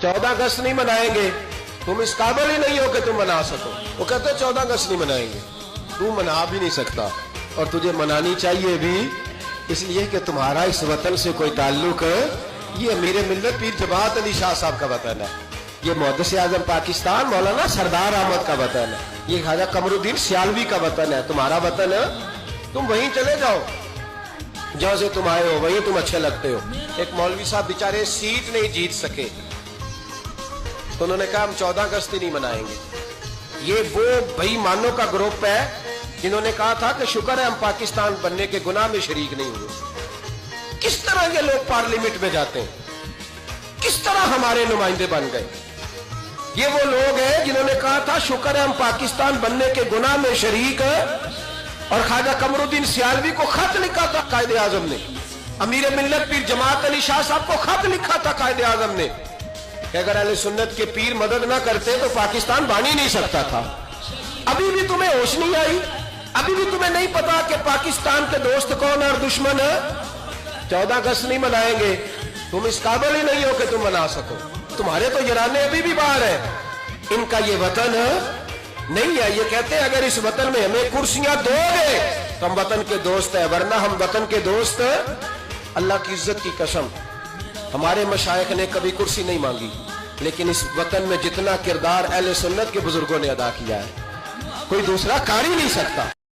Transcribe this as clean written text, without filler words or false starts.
14 अगस्त नहीं मनाएंगे, तुम इस काबिल ही नहीं हो कि तुम मना सको। वो कहते 14 अगस्त नहीं मनाएंगे, तू मना भी नहीं सकता और तुझे मनानी चाहिए भी, इसलिए कि तुम्हारा इस वतन से कोई ताल्लुक है। ये अमीर मिल्लत पीर जमात अली शाह साहब का वतन है, ये मुहद्दिस आज़म पाकिस्तान मौलाना सरदार अहमद का वतन है, ये ख्वाजा कमरुद्दीन सियालवी का वतन है, तुम्हारा वतन है। तुम वहीं चले जाओ जहां से तुम आए हो, वहीं तुम अच्छे लगते हो। एक मौलवी साहब बेचारे सीट नहीं जीत सके तो उन्होंने कहा हम 14 अगस्त ही नहीं मनाएंगे। ये वो बेईमानों का ग्रुप है जिन्होंने कहा था कि शुक्र है हम पाकिस्तान बनने के गुनाह में शरीक नहीं हुए। किस तरह ये लोग पार्लियामेंट में जाते हैं, किस तरह हमारे नुमाइंदे बन गए। ये वो लोग हैं जिन्होंने कहा था शुक्र है हम पाकिस्तान बनने के गुनाह में शरीक है, और ख्वाजा कमरुद्दीन सियालवी को खत लिखा था कायदे आजम ने, अमीर मिल्लत पीर जमात अली शाह साहब को खत लिखा था कायदे आजम ने कि अगर अहले सुन्नत के पीर मदद ना करते तो पाकिस्तान बन ही नहीं सकता था। अभी भी तुम्हें होश नहीं आई, अभी भी तुम्हें नहीं पता कि पाकिस्तान के दोस्त कौन है और दुश्मन है। 14 अगस्त नहीं मनाएंगे, तुम इस काबिल ही नहीं हो कि तुम मना सको। तुम्हारे तो जराने अभी भी बाहर है, इनका ये वतन है नहीं है। ये कहते हैं अगर इस वतन में हमें कुर्सियां दोगे तो हम वतन के दोस्त हैं, वरना हम वतन के दोस्त। अल्लाह की इज्जत की कसम, हमारे मशाइख ने कभी कुर्सी नहीं मांगी, लेकिन इस वतन में जितना किरदार अहले सुन्नत के बुजुर्गों ने अदा किया है कोई दूसरा कर ही नहीं सकता।